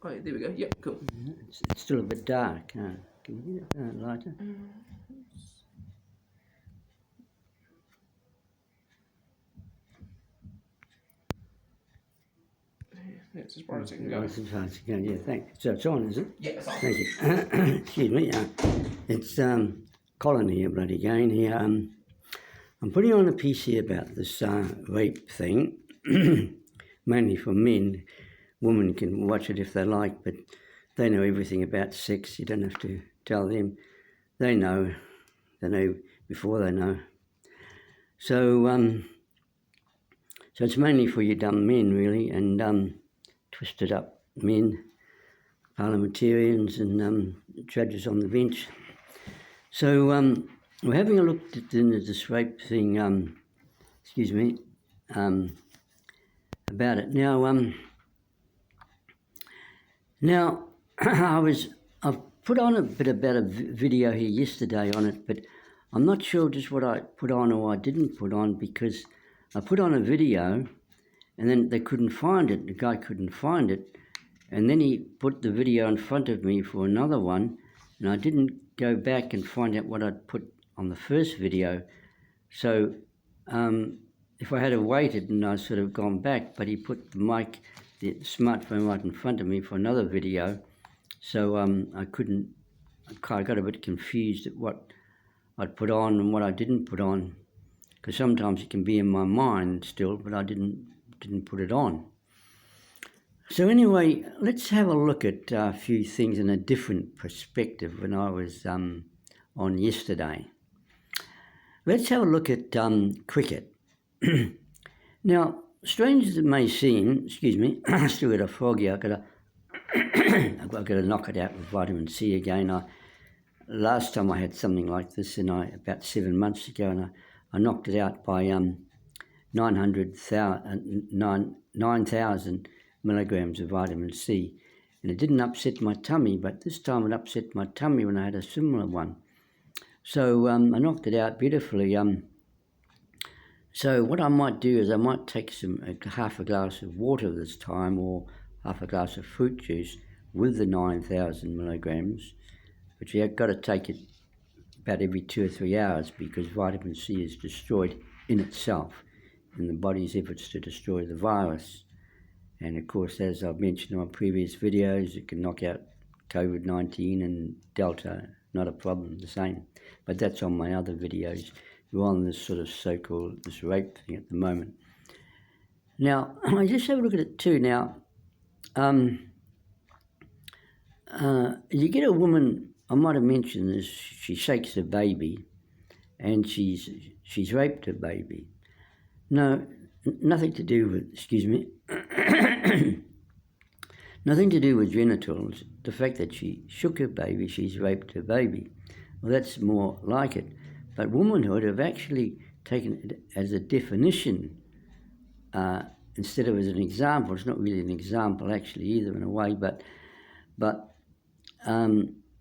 Oh, there we go. Yep, cool. It's still a bit dark. Can you get it lighter? Yeah, it's as bright as it can go. As far as you can, yeah, thanks. So it's on, is it? Yeah, it's on. Thank you. Excuse me. It's Colin here, bloody again here. I'm putting on a piece here about this rape thing, mainly for men. Women can watch it if they like, but they know everything about sex. You don't have to tell them. They know. They know before they know. So, so it's mainly for you dumb men, really, and twisted up men, parliamentarians and judges on the bench. So we're having a look at this rape thing, about it. Now, I've put on a bit about a video here yesterday on it, but I'm not sure just what I put on or I didn't put on, because I put on a video and then they couldn't find it. The guy couldn't find it. And then he put the video in front of me for another one, and I didn't go back and find out what I'd put on the first video. So if I had waited and I'd sort of gone back, but he put the mic, the smartphone right in front of me for another video. So I got a bit confused at what I'd put on and what I didn't put on, because sometimes it can be in my mind still, but I didn't put it on. So anyway, let's have a look at a few things in a different perspective when I was on yesterday. Let's have a look at cricket. Now, strange as it may seem, excuse me, I still got a frog here. I've got to knock it out with vitamin C again. Last time I had something like this, about 7 months ago, and I knocked it out by 9,000 milligrams of vitamin C, and it didn't upset my tummy, but this time it upset my tummy when I had a similar one. So I knocked it out beautifully. So what I might do is I might take half a glass of water this time, or half a glass of fruit juice with the 9,000 milligrams, but you've got to take it about every 2 or 3 hours, because vitamin C is destroyed in itself in the body's efforts to destroy the virus. And of course, as I've mentioned in my previous videos, it can knock out COVID-19 and Delta, not a problem, the same. But that's on my other videos. We're on this sort of so-called, this rape thing at the moment. Now, I just have a look at it too. Now, you get a woman, I might have mentioned this, she shakes a baby and she's raped a baby. No, nothing to do with, excuse me, nothing to do with genitals. The fact that she shook her baby, she's raped her baby. Well, that's more like it. But womanhood have actually taken it as a definition instead of as an example. It's not really an example actually either in a way, but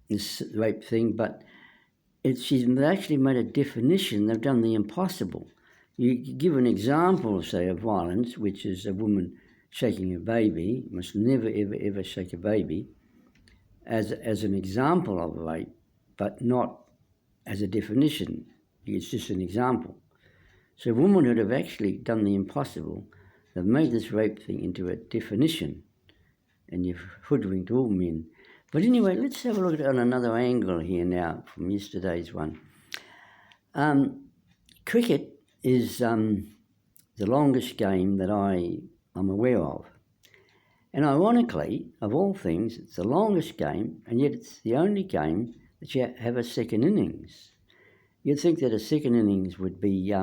this rape thing, but she's actually made a definition. They've done the impossible. You give an example, say, of violence, which is a woman shaking a baby. You must never, ever, ever shake a baby as an example of rape, but not as a definition. It's just an example. So womanhood have actually done the impossible. They've made this rape thing into a definition, and you've hoodwinked all men. But anyway, let's have a look at it on another angle here now from yesterday's one. Cricket is the longest game that I'm aware of. And ironically, of all things, it's the longest game, and yet it's the only game that you have a second innings. You'd think that a second innings would be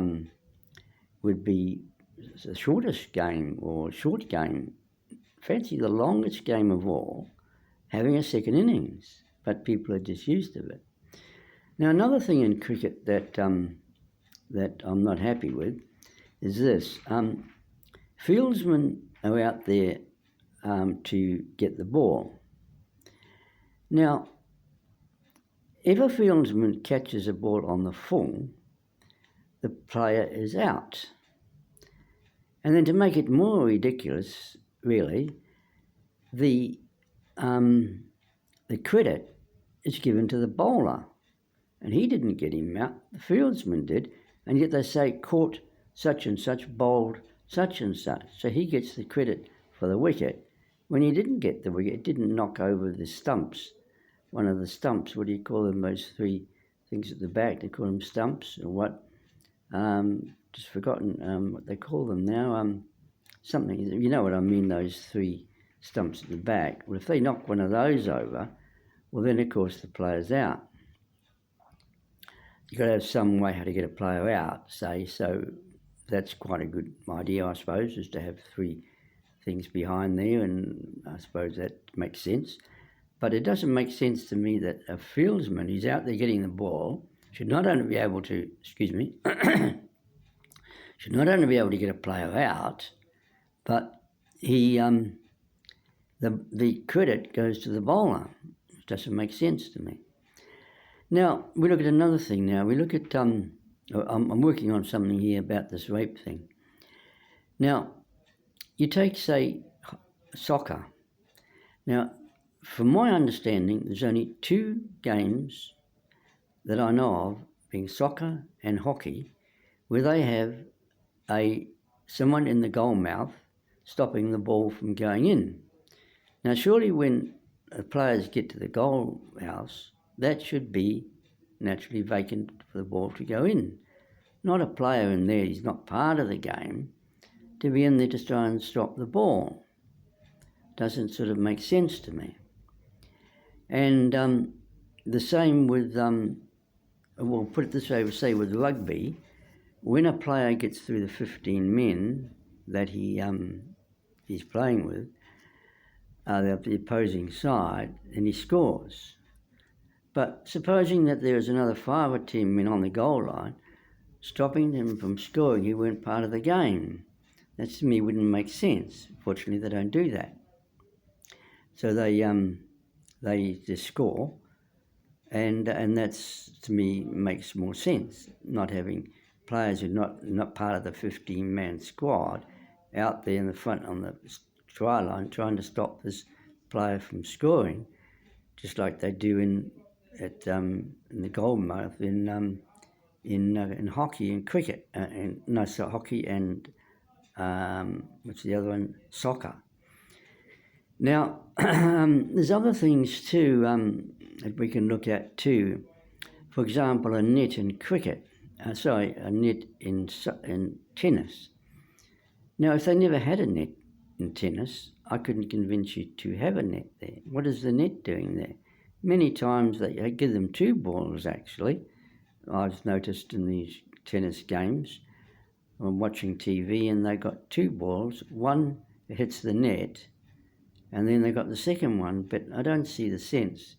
the shortest game or short game. Fancy the longest game of all having a second innings, but people are disused of it. Now, another thing in cricket that I'm not happy with is this. Fieldsmen are out there to get the ball. Now, if a fieldsman catches a ball on the full, the player is out. And then to make it more ridiculous, really, the the credit is given to the bowler, and he didn't get him out, the fieldsman did, and yet they say caught such and such, bowled such and such, so he gets the credit for the wicket when he didn't get the wicket. It didn't knock over the stumps, one of the stumps. What do you call them, those three things at the back? They call them stumps or what? Just forgotten what they call them now. Something, you know what I mean, those three stumps at the back. Well, if they knock one of those over, well then of course the player's out. You've got to have some way how to get a player out, say, so that's quite a good idea, I suppose, is to have three things behind there, and I suppose that makes sense. But it doesn't make sense to me that a fieldsman who's out there getting the ball should not only be able to, should not only be able to get a player out, but he the credit goes to the bowler. It doesn't make sense to me. Now, we look at another thing now. We look at, I'm working on something here about this rape thing. Now, you take, say, soccer. Now, from my understanding, there's only two games that I know of, being soccer and hockey, where they have someone in the goal mouth stopping the ball from going in. Now, surely when players get to the goal house, that should be naturally vacant for the ball to go in. Not a player in there, he's not part of the game, to be in there to try and stop the ball. Doesn't sort of make sense to me. And the same with, well, put it this way, say with rugby, when a player gets through the 15 men that he's playing with, the opposing side, and he scores. But supposing that there was another 5 or 10 men on the goal line, stopping him from scoring, he weren't part of the game. That to me wouldn't make sense. Fortunately, they don't do that. So they just score, and that's, to me, makes more sense. Not having players who are not part of the 15-man squad out there in the front on the try line trying to stop this player from scoring, just like they do in the goal mouth in hockey and cricket, hockey and what's the other one? Soccer. Now, there's other things too that we can look at too. For example, a net in cricket. A net in tennis. Now, if they never had a net in tennis, I couldn't convince you to have a net there. What is the net doing there? Many times they give them 2 balls, actually. I've noticed in these tennis games, I'm watching TV, and they got 2 balls. One hits the net, and then they got the second one, but I don't see the sense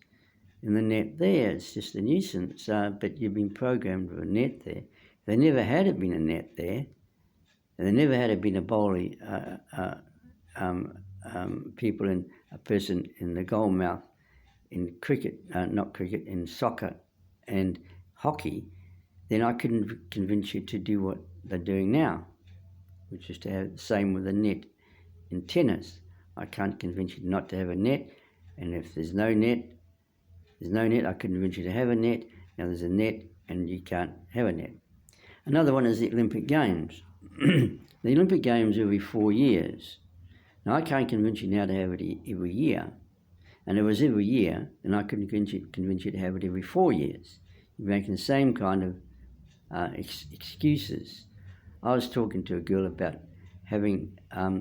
in the net there. It's just a nuisance, but you've been programmed with a net there. If there never had been a net there, and there never had been a bowler, a person in the goal mouth in cricket, in soccer and hockey, then I couldn't convince you to do what they're doing now, which is to have the same with a net in tennis. I can't convince you not to have a net, and if there's no net, I couldn't convince you to have a net. Now there's a net, and you can't have a net. Another one is the Olympic Games. The Olympic Games are every 4 years. Now I can't convince you now to have it every year. And if it was every year, then I couldn't convince you to have it every 4 years. You're making the same kind of excuses. I was talking to a girl about having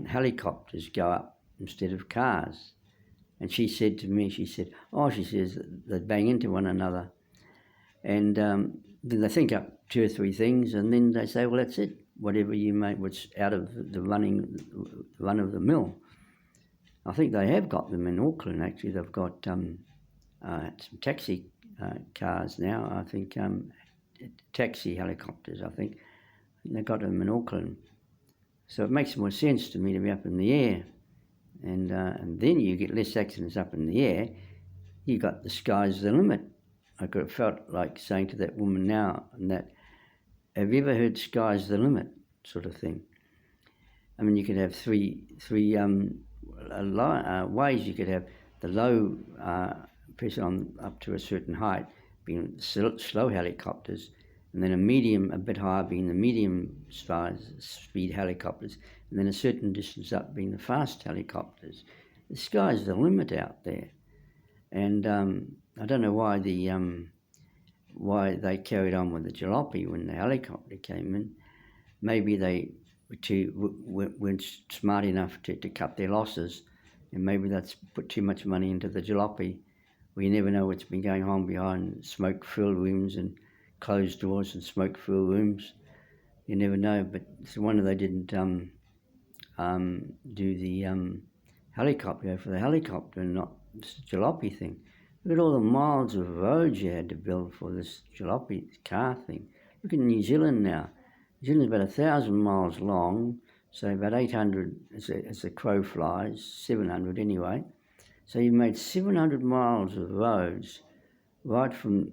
helicopters go up instead of cars. And she said to me, she says, they bang into one another. And then they think up 2 or 3 things, and then they say, well, that's it. Whatever you make, what's out of the run of the mill. I think they have got them in Auckland, actually. They've got some taxi cars now. I think taxi helicopters, I think. They've got them in Auckland. So it makes more sense to me to be up in the air. And then you get less accidents up in the air. You got the sky's the limit. I could have felt like saying to that woman now, and that, have you ever heard sky's the limit sort of thing? I mean, you could have three ways. You could have the low pressure on up to a certain height being slow helicopters, and then a bit higher being the medium speed helicopters, and then a certain distance up being the fast helicopters. The sky's the limit out there. And I don't know why why they carried on with the jalopy when the helicopter came in. Maybe they weren't smart enough to cut their losses, and maybe that's put too much money into the jalopy. We never know what's been going on behind smoke-filled rooms and closed doors and smoke-filled rooms. You never know, but it's a wonder they didn't do the helicopter for the helicopter and not this jalopy thing. Look at all the miles of roads you had to build for this jalopy car thing. Look at New Zealand now. New Zealand's about 1,000 miles long, so about 800 as the crow flies, 700 anyway. So you made 700 miles of roads right from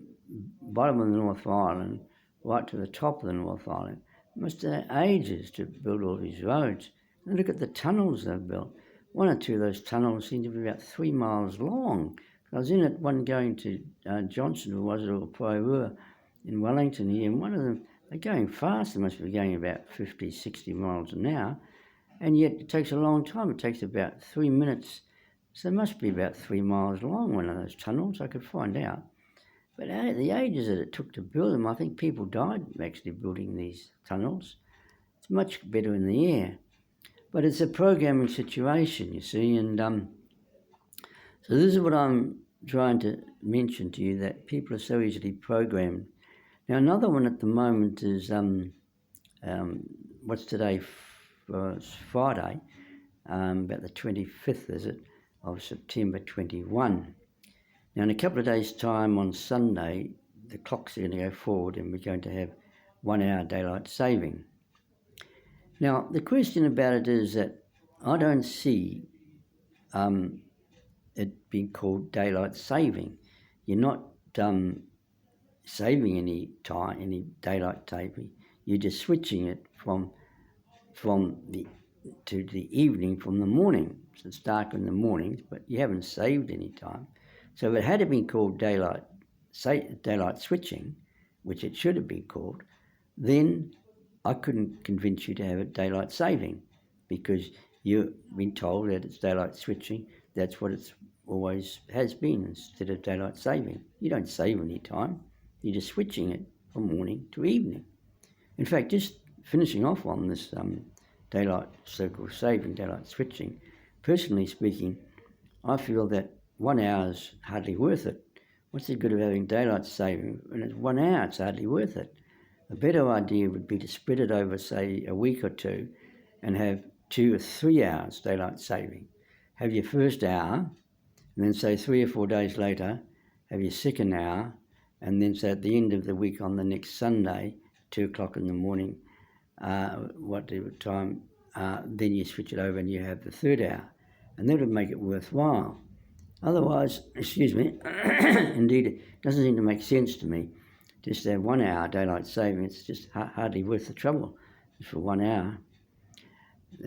bottom of the North Island right to the top of the North Island. It must have ages to build all these roads. And look at the tunnels they've built. One or two of those tunnels seem to be about 3 miles long. I was in it, one going to Johnson, or Poirua in Wellington here, and one of them, they're going fast. They must be going about 50, 60 miles an hour, and yet it takes a long time. It takes about 3 minutes. So it must be about 3 miles long, one of those tunnels. I could find out. But the ages that it took to build them, I think people died actually building these tunnels. It's much better in the air. But it's a programming situation, you see, and so this is what I'm trying to mention to you, that people are so easily programmed. Now, another one at the moment is, what's today? It's Friday, about the 25th, is it, of September 21. Now, in a couple of days' time on Sunday, the clocks are going to go forward and we're going to have 1 hour daylight saving. Now, the question about it is that I don't see it being called daylight saving. You're not saving any time, any daylight saving. You're just switching it from the evening from the morning. So it's dark in the mornings, but you haven't saved any time. So if it had been called daylight switching, which it should have been called, then I couldn't convince you to have it daylight saving, because you've been told that it's daylight switching. That's what it's always has been, instead of daylight saving. You don't save any time. You're just switching it from morning to evening. In fact, just finishing off on this daylight so-called saving, daylight switching, personally speaking, I feel that 1 hour's hardly worth it. What's the good of having daylight saving? When it's 1 hour, it's hardly worth it. A better idea would be to spread it over, say, a week or two and have 2 or 3 hours daylight saving. Have your first hour, and then say 3 or 4 days later, have your second hour, and then say at the end of the week on the next Sunday, 2 o'clock in the morning, then you switch it over and you have the third hour. And that would make it worthwhile. Otherwise, indeed, it doesn't seem to make sense to me. Just to have 1 hour daylight saving, it's just hardly worth the trouble, just for 1 hour.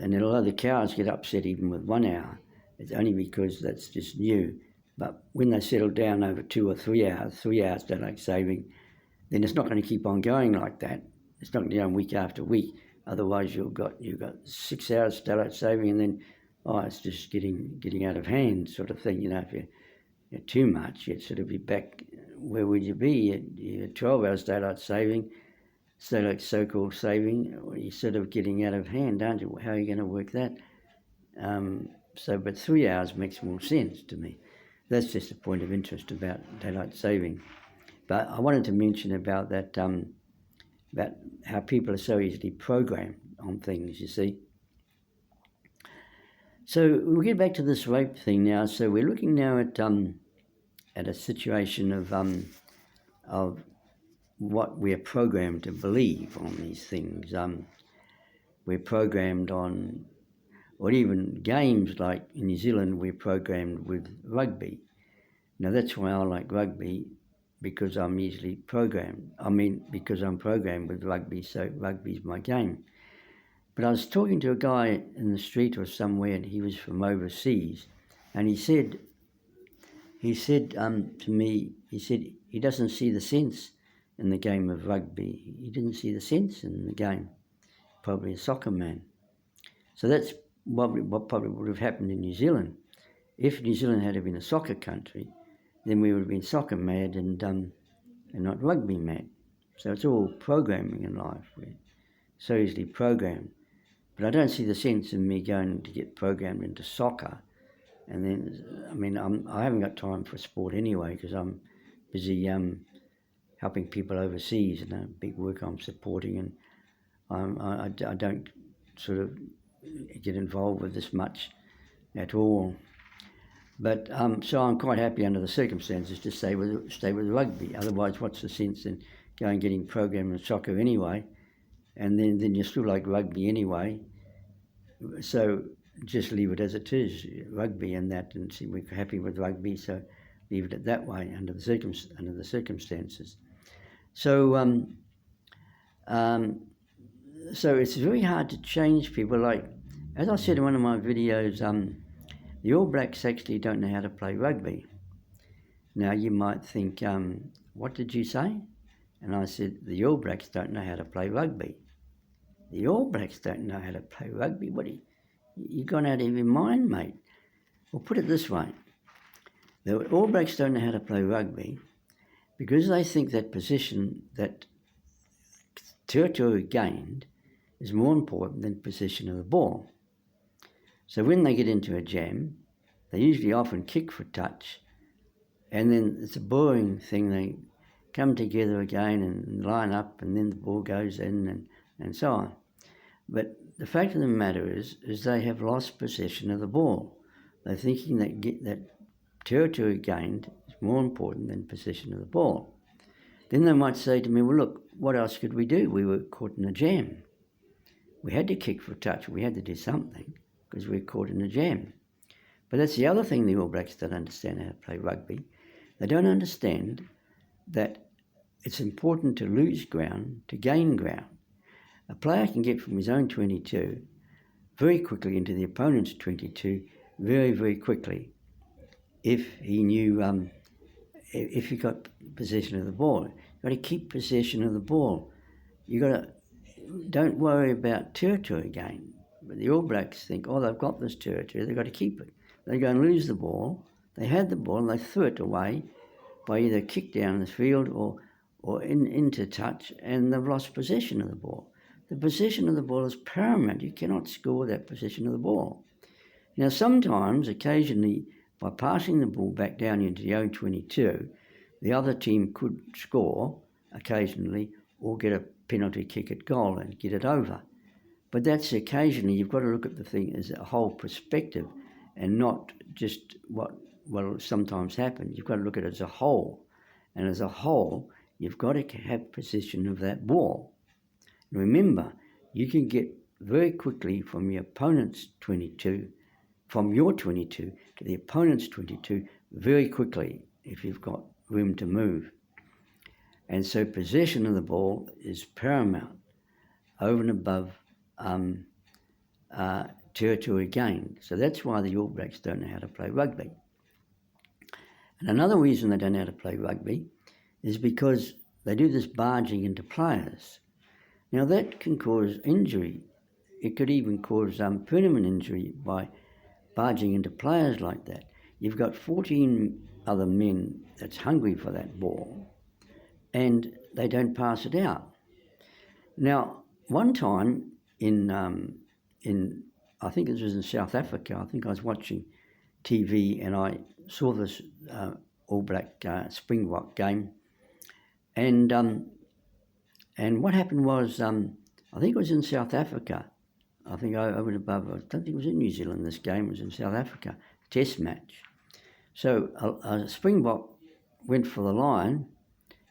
And a lot of the cows get upset even with 1 hour. It's only because that's just new. But when they settle down over 2 or 3 hours, 3 hours daylight saving, then it's not going to keep on going like that. It's not going to go on week after week. Otherwise, you've got 6 hours daylight saving, and then it's just getting out of hand, sort of thing. If you're too much, you'd sort of be back. Where would you be? You're 12 hours daylight saving, so-called saving. You're sort of getting out of hand, aren't you? How are you going to work that? But 3 hours makes more sense to me. That's just a point of interest about daylight saving. But I wanted to mention about that, about how people are so easily programmed on things, you see. So we'll get back to this rape thing now. So we're looking now at a situation of what we're programmed to believe on these things. We're programmed on, or even games like in New Zealand, we're programmed with rugby. Now that's why I like rugby, because I'm easily programmed. Because I'm programmed with rugby, so rugby's my game. But I was talking to a guy in the street or somewhere, and he was from overseas, and he said he said to me, he said he doesn't see the sense in the game of rugby. He didn't see the sense in the game, probably a soccer man. So that's what probably would have happened in New Zealand. If New Zealand had been a soccer country, then we would have been soccer mad and not rugby mad. So it's all programming in life. We're so easily programmed. But I don't see the sense in me going to get programmed into soccer. And then, I haven't got time for sport anyway because I'm busy helping people overseas and a big work I'm supporting, and I don't sort of get involved with this much at all. But so I'm quite happy under the circumstances to stay with rugby. Otherwise, what's the sense in going and getting programmed in soccer anyway? And then you still like rugby anyway. So just leave it as it is, rugby and that, and see we're happy with rugby. So leave it that way under the circumstances. So so it's very hard to change people. Like as I said in one of my videos, the All Blacks actually don't know how to play rugby. Now you might think, what did you say? And I said, the All Blacks don't know how to play rugby. The All Blacks don't know how to play rugby? What you gone out of your mind, mate? Well, put it this way. The All Blacks don't know how to play rugby because they think that position, that territory gained, is more important than position of the ball. So when they get into a jam, they usually often kick for touch, and then it's a boring thing. They come together again and line up, and then the ball goes in and so on. But the fact of the matter is they have lost possession of the ball. They're thinking that territory gained is more important than possession of the ball. Then they might say to me, well, look, what else could we do? We were caught in a jam. We had to kick for touch. We had to do something because we were caught in a jam. But that's the other thing the All Blacks don't understand how to play rugby. They don't understand that it's important to lose ground to gain ground. A player can get from his own 22 very quickly into the opponent's 22 very, very quickly if he knew, if he got possession of the ball. You've got to keep possession of the ball. Don't worry about territory gain. But the All Blacks think, oh, they've got this territory, they've got to keep it. They go and lose the ball. They had the ball and they threw it away by either kick down the field or into touch, and they've lost possession of the ball. The possession of the ball is paramount. You cannot score that possession of the ball. Now, sometimes, occasionally, by passing the ball back down into the own 22, the other team could score occasionally or get a penalty kick at goal and get it over. But that's occasionally. You've got to look at the thing as a whole perspective and not just what will sometimes happen. You've got to look at it as a whole. And as a whole, you've got to have possession of that ball. Remember, you can get very quickly from your opponent's 22, from your 22 to the opponent's 22 very quickly if you've got room to move. And so possession of the ball is paramount over and above territory gained. So that's why the All Blacks don't know how to play rugby. And another reason they don't know how to play rugby is because they do this barging into players. Now that can cause injury. It could even cause permanent injury by barging into players like that. You've got 14 other men that's hungry for that ball and they don't pass it out. Now, one time in I think it was in South Africa, I think I was watching TV and I saw this All Black Springbok game, and what happened was, I think it was in South Africa. I think over and above, I don't think it was in New Zealand, this game was in South Africa, test match. So a Springbok went for the line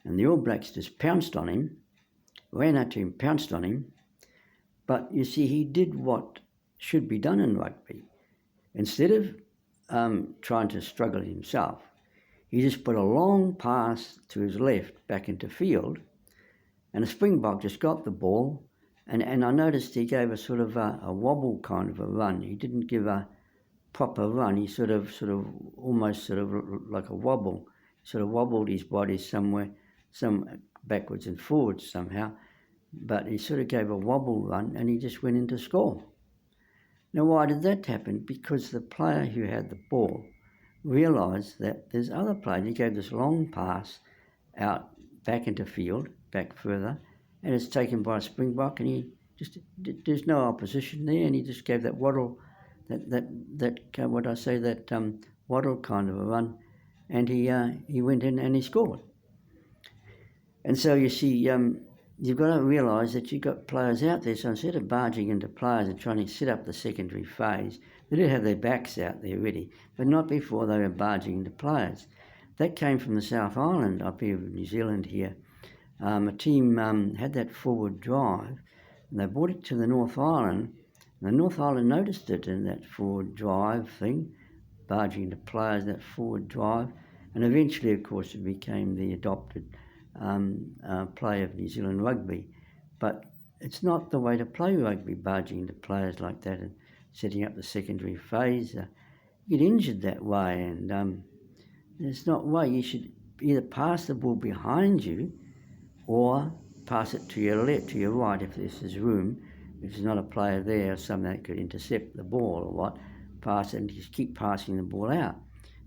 and the All Blacks just pounced on him, ran out to him, pounced on him. But you see, he did what should be done in rugby. Instead of trying to struggle himself, he just put a long pass to his left back into field, and a Springbok just got the ball, and I noticed he gave a sort of a wobble kind of a run. He didn't give a proper run, he sort of almost sort of like a wobble, sort of wobbled his body somewhere, some backwards and forwards somehow, but he sort of gave a wobble run and he just went into score. Now, why did that happen? Because the player who had the ball realised that there's other players. He gave this long pass out back into field, back further, and it's taken by a Springbok, and he just, there's no opposition there, and he just gave that waddle, waddle kind of a run, and he went in and he scored. And so you see, you've got to realise that you've got players out there, so instead of barging into players and trying to set up the secondary phase, they did have their backs out there ready, but not before they were barging into players. That came from the South Island up here in New Zealand here. A team had that forward drive, and they brought it to the North Island, and the North Island noticed it in that forward drive thing, barging into players, that forward drive, and eventually, of course, it became the adopted play of New Zealand rugby. But it's not the way to play rugby, barging into players like that and setting up the secondary phase. You get injured that way, and it's not the way. You should either pass the ball behind you or pass it to your left, to your right, if there's room. If there's not a player there or something that could intercept the ball or what, pass it and just keep passing the ball out.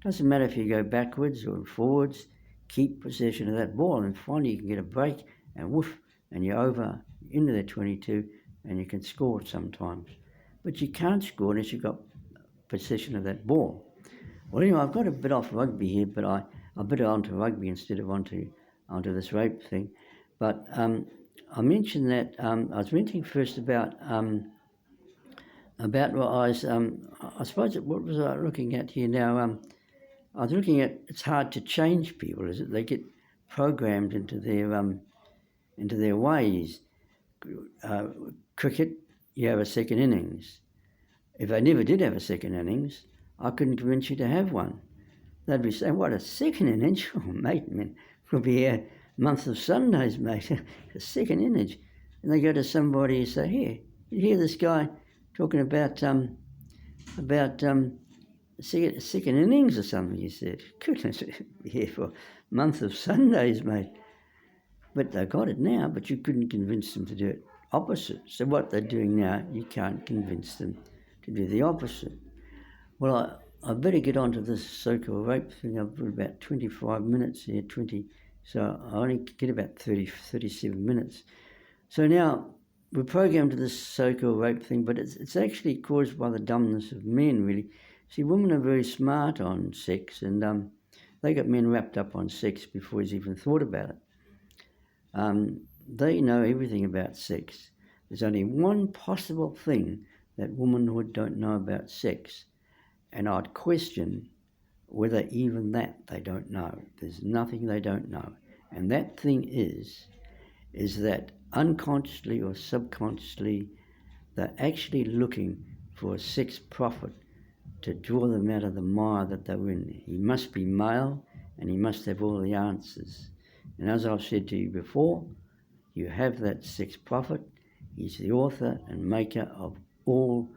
Doesn't matter if you go backwards or forwards, keep possession of that ball, and finally you can get a break and woof, and you're over into their 22 and you can score sometimes. But you can't score unless you've got possession of that ball. Well, anyway, I've got a bit off rugby here, but I bit onto rugby instead of onto this rape thing. But I mentioned that I was mentioning first about what I suppose what was I looking at here now? I was looking at it's hard to change people, is it? They get programmed into their ways. Cricket, you have a second innings. If I never did have a second innings, I couldn't convince you to have one. They'd be saying, "What, a second innings? Oh, mate, man, we'll be a month of Sundays, mate. A second innings." And they go to somebody and say, "Here, you hear this guy talking about second innings or something?" He said, "Goodness, here for a month of Sundays, mate." But they got it now, but you couldn't convince them to do it opposite. So what they're doing now, you can't convince them to do the opposite. Well, I better get on to this so-called rape thing. I've got about 25 minutes here, 20, so I only get about 37 minutes. So now we're programmed to this so-called rape thing, but it's actually caused by the dumbness of men, really. See, women are very smart on sex, and they got men wrapped up on sex before he's even thought about it. They know everything about sex. There's only one possible thing that womanhood don't know about sex, and I'd question whether even that they don't know. There's nothing they don't know. And that thing is that unconsciously or subconsciously, they're actually looking for a sex prophet to draw them out of the mire that they're in. He must be male and he must have all the answers. And as I've said to you before, you have that sex prophet. He's the author and maker of all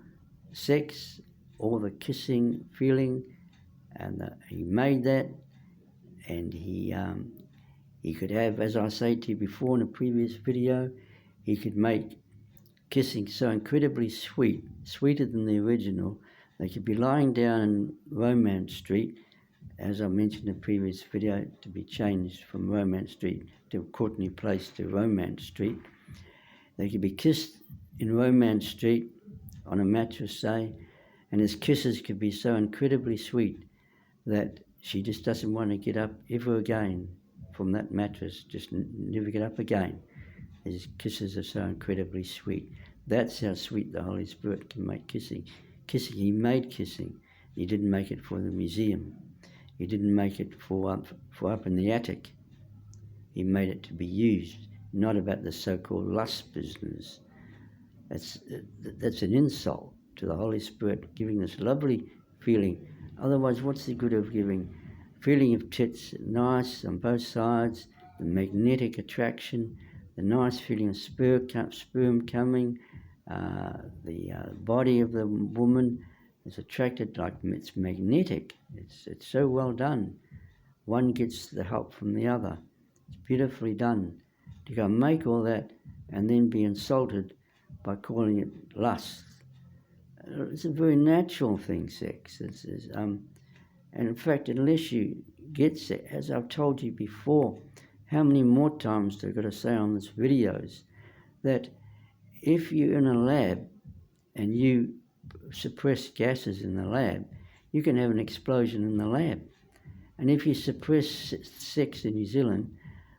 sex, all the kissing, feeling, and he made that, and he could have, as I said to you before in a previous video, he could make kissing so incredibly sweet, sweeter than the original. They could be lying down in Romance Street, as I mentioned in the previous video, to be changed from Romance Street to Courtney Place to Romance Street. They could be kissed in Romance Street on a mattress, say, and his kisses could be so incredibly sweet that she just doesn't want to get up ever again from that mattress, just never get up again. His kisses are so incredibly sweet. That's how sweet the Holy Spirit can make kissing. Kissing, he made kissing. He didn't make it for the museum. He didn't make it for up in the attic. He made it to be used, not about the so-called lust business. That's an insult to the Holy Spirit, giving this lovely feeling. Otherwise, what's the good of giving? Feeling of tits, nice on both sides, the magnetic attraction, the nice feeling of sperm coming, the body of the woman, It's attracted like it's magnetic. It's so well done. One gets the help from the other. It's beautifully done. To go make all that and then be insulted by calling it lust. It's a very natural thing, sex. And in fact, unless you get sex, as I've told you before, how many more times do I got to say on this videos, that if you're in a lab and you suppress gases in the lab, you can have an explosion in the lab. And if you suppress sex in New Zealand,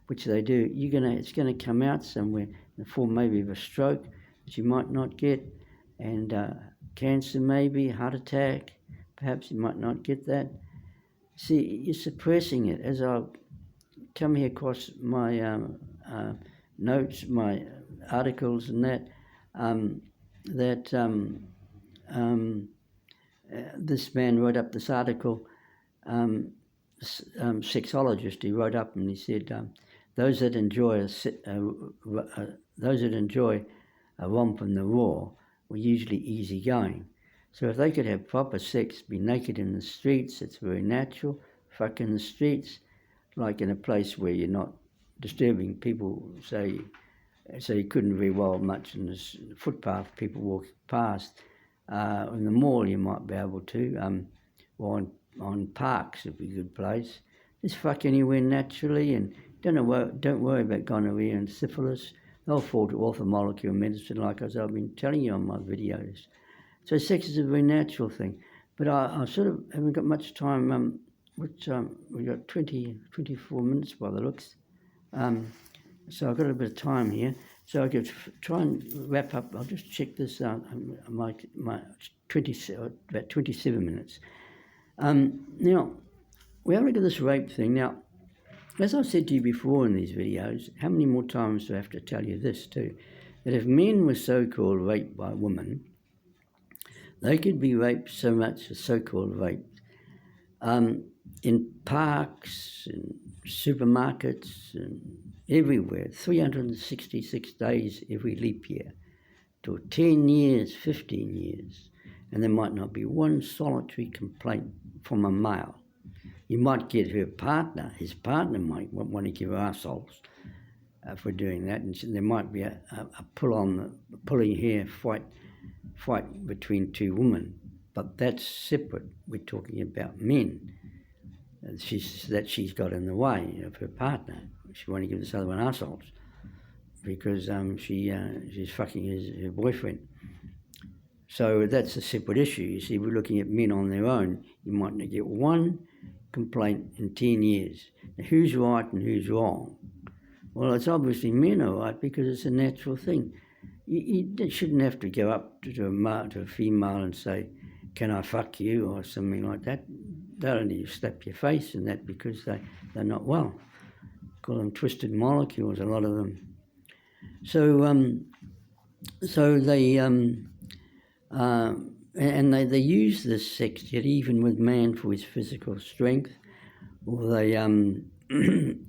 which they do, it's going to come out somewhere in the form maybe of a stroke that you might not get, and cancer maybe, heart attack, perhaps you might not get that. See, you're suppressing it. As I've come here across my notes, my articles and that, this man wrote up this article, sexologist, he wrote up and he said, those that enjoy a romp in the raw were usually easygoing. So if they could have proper sex, be naked in the streets, it's very natural, fuck in the streets, like in a place where you're not disturbing people, so you couldn't very well much in this footpath, people walk past. In the mall you might be able to, or on parks would be a good place. Just fuck anywhere naturally, and don't worry about gonorrhea and syphilis. They'll fall to orthomolecular medicine, like as I've been telling you on my videos. So sex is a very natural thing. But I sort of haven't got much time, we've got 24 minutes by the looks. So I've got a bit of time here. So I could try and wrap up. I'll just check this out. My about 27 minutes. Now, we have a look at this rape thing. Now, as I've said to you before in these videos, how many more times do I have to tell you this too? That if men were so-called raped by women, they could be raped so much as so-called raped in parks, in supermarkets, and everywhere, 366 days every leap year, to 10 years, 15 years, and there might not be one solitary complaint from a male. You might get his partner might want to give assholes for doing that, and so there might be a pulling hair fight between two women, but that's separate. We're talking about men. She's got in the way of her partner. She wants to give this other one assholes because she's fucking her boyfriend. So that's a separate issue. You see, we're looking at men on their own. You might not get one complaint in 10 years. Now, who's right and who's wrong? Well, it's obviously men are right because it's a natural thing. You shouldn't have to go up to a female and say, can I fuck you, or something like that. They'll only slap your face and that because they're not well. Call them twisted molecules, a lot of them. So they they use this sex jet even with man for his physical strength, or they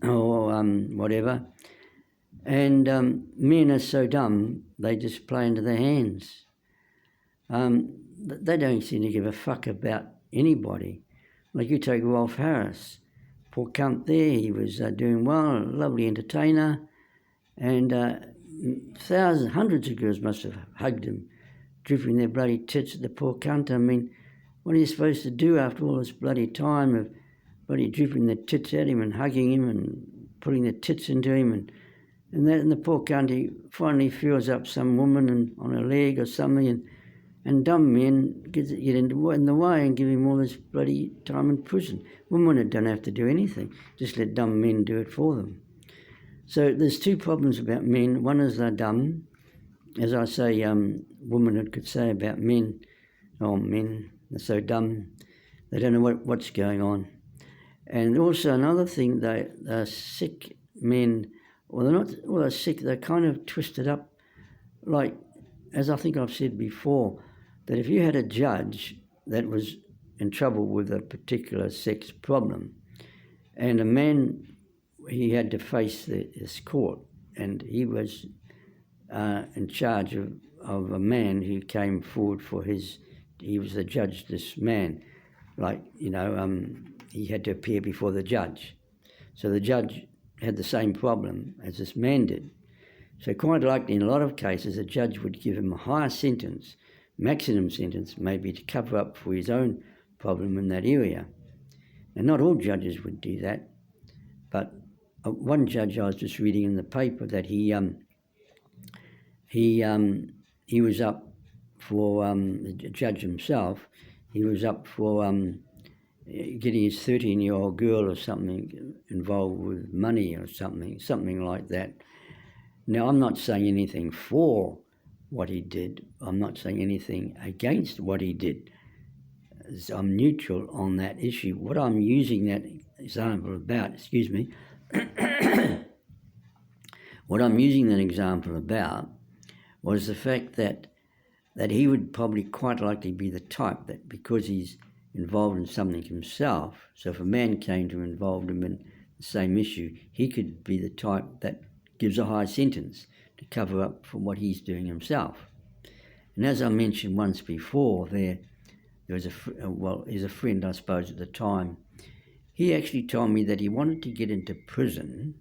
whatever. And men are so dumb they just play into their hands. They don't seem to give a fuck about anybody. Like you take Rolf Harris, poor cunt there, he was doing well, a lovely entertainer, and hundreds of girls must have hugged him, dripping their bloody tits at the poor cunt. I mean, what are you supposed to do after all this bloody time of bloody dripping their tits at him and hugging him and putting their tits into him and the poor cunt, he finally feels up some woman and on her leg or something, and dumb men get in the way and give him all this bloody time in prison. Women don't have to do anything, just let dumb men do it for them. So there's two problems about men. One is they're dumb. As I say, women could say about men, men, they're so dumb, they don't know what's going on. And also another thing, they're sick men, or they're sick, they're kind of twisted up, like, as I think I've said before, that if you had a judge that was in trouble with a particular sex problem, and a man, he had to face this court, and he was in charge of a man who came forward for his he was the judge, this man, like, he had to appear before the judge. So the judge had the same problem as this man did. So quite likely in a lot of cases, a judge would give him a higher sentence, maximum sentence, maybe to cover up for his own problem in that area. And not all judges would do that, but one judge I was just reading in the paper that he was up for, the judge himself, he was up for getting his 13-year-old girl or something involved with money or something like that. Now, I'm not saying anything for what he did. I'm not saying anything against what he did. I'm neutral on that issue. What I'm using that example about, what I'm using that example about was the fact that he would probably quite likely be the type that, because he's involved in something himself, so if a man came to involve him in the same issue, he could be the type that gives a high sentence to cover up for what he's doing himself. And as I mentioned once before, there was he's a friend, I suppose, at the time. He actually told me that he wanted to get into prison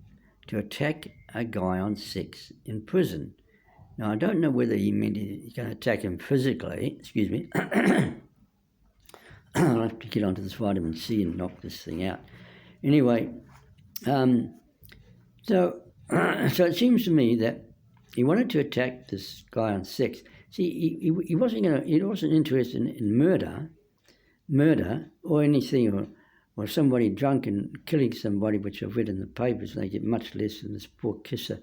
to attack a guy on sex in prison. Now, I don't know whether he meant he's going to attack him physically. I'll have to get onto this vitamin C and knock this thing out. Anyway, so it seems to me that he wanted to attack this guy on sex. See, he wasn't interested in murder or anything, or somebody drunk and killing somebody, which I've read in the papers. They get much less than this poor kisser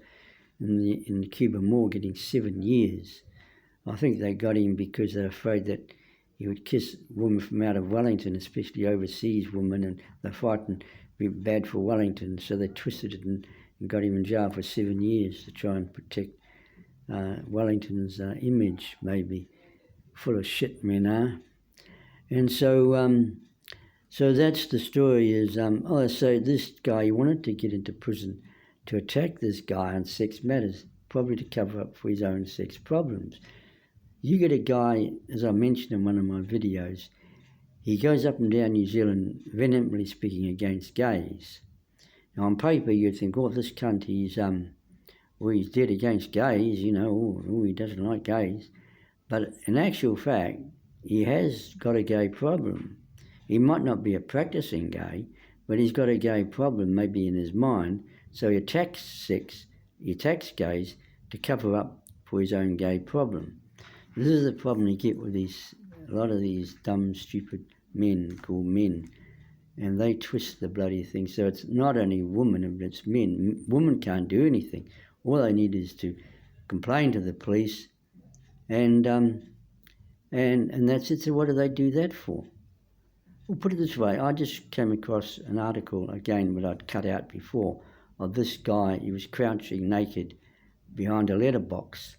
in the Cuba Moor getting 7 years. I think they got him because they're afraid that he would kiss women from out of Wellington, especially overseas women, and they're frightened it'd be bad for Wellington, so they twisted it and got him in jail for 7 years to try and protect Wellington's image, maybe. Full of shit, men are. And so that's the story is, so this guy, he wanted to get into prison to attack this guy on sex matters, probably to cover up for his own sex problems. You get a guy, as I mentioned in one of my videos, he goes up and down New Zealand vehemently speaking against gays. Now on paper you'd think, oh, this cunt, he's dead against gays, he doesn't like gays. But in actual fact, he has got a gay problem. He might not be a practicing gay, but he's got a gay problem maybe in his mind, so he attacks gays to cover up for his own gay problem. This is the problem you get with a lot of these dumb, stupid men called men, and they twist the bloody thing. So it's not only women, but it's men. Women can't do anything. All they need is to complain to the police, and that's it. So what do they do that for? Well, put it this way, I just came across an article, again, what I'd cut out before, of this guy. He was crouching naked behind a letterbox.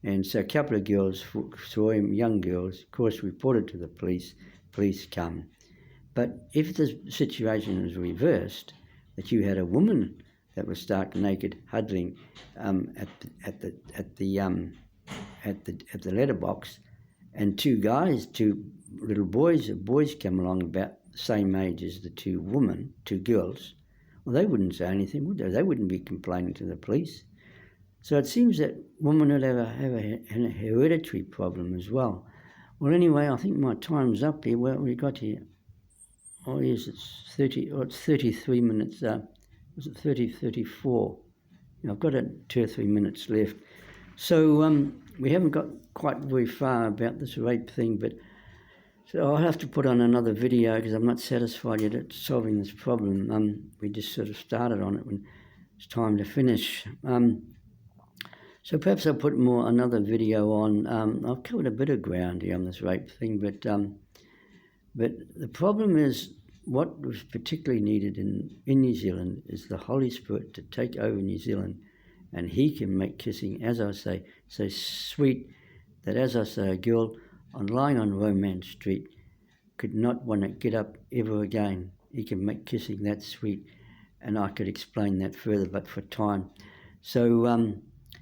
And so a couple of girls saw him, young girls, of course, reported to the police. Police come. But if the situation was reversed, that you had a woman that was stark naked, huddling at the letterbox, and two little boys come along about the same age as the two girls, well, they wouldn't say anything, would they? They wouldn't be complaining to the police. So it seems that women would have a hereditary problem as well. Well, anyway, I think my time's up here. Well, we got here. Oh, yes, it's 33 minutes. Was it 34? I've got 2 or 3 minutes left. So we haven't got quite very far about this rape thing, but so I'll have to put on another video because I'm not satisfied yet at solving this problem. We just sort of started on it when it's time to finish. So perhaps I'll put another video on. I've covered a bit of ground here on this rape thing, but the problem is what was particularly needed in New Zealand is the Holy Spirit to take over New Zealand, and He can make kissing, as I say, so sweet that, as I say, a girl lying on Romance Street could not want to get up ever again. He can make kissing that sweet, and I could explain that further, but for time. So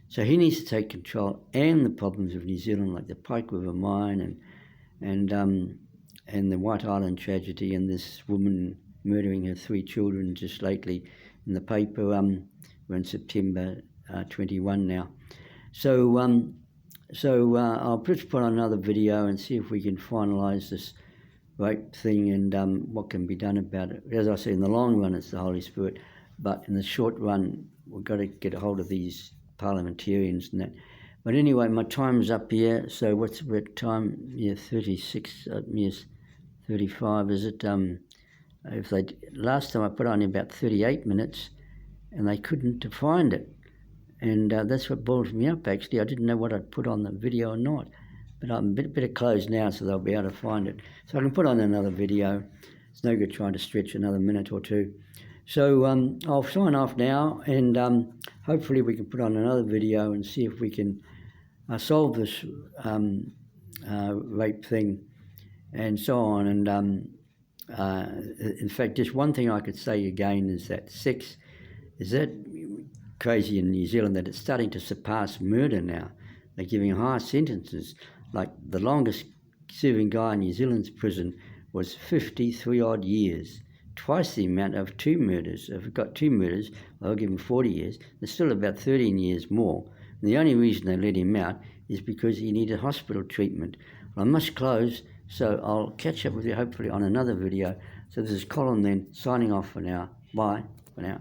He needs to take control, and the problems of New Zealand, like the Pike River mine and the White Island tragedy, and this woman murdering her 3 children just lately in the paper. We're in September 21 now. So I'll just put on another video and see if we can finalise this rape thing and what can be done about it. As I say, in the long run, it's the Holy Spirit, but in the short run, we've got to get a hold of these parliamentarians and that. But anyway, my time's up here. So what's the time? Yeah, 36. Yes, 35. Is it? Last time I put on about 38 minutes, and they couldn't find it, and that's what boils me up. Actually, I didn't know what I'd put on the video or not, but I'm a bit closed now, so they'll be able to find it. So I can put on another video. It's no good trying to stretch another minute or two. So I'll sign off now, and hopefully we can put on another video and see if we can solve this rape thing and so on. And in fact, just one thing I could say again is that sex is that crazy in New Zealand that it's starting to surpass murder now. They're giving higher sentences. Like the longest serving guy in New Zealand's prison was 53 odd years. Twice the amount of 2 murders. If we've got 2 murders, they'll give him 40 years. There's still about 13 years more. And the only reason they let him out is because he needed hospital treatment. Well, I must close, so I'll catch up with you hopefully on another video. So this is Colin then, signing off for now. Bye for now.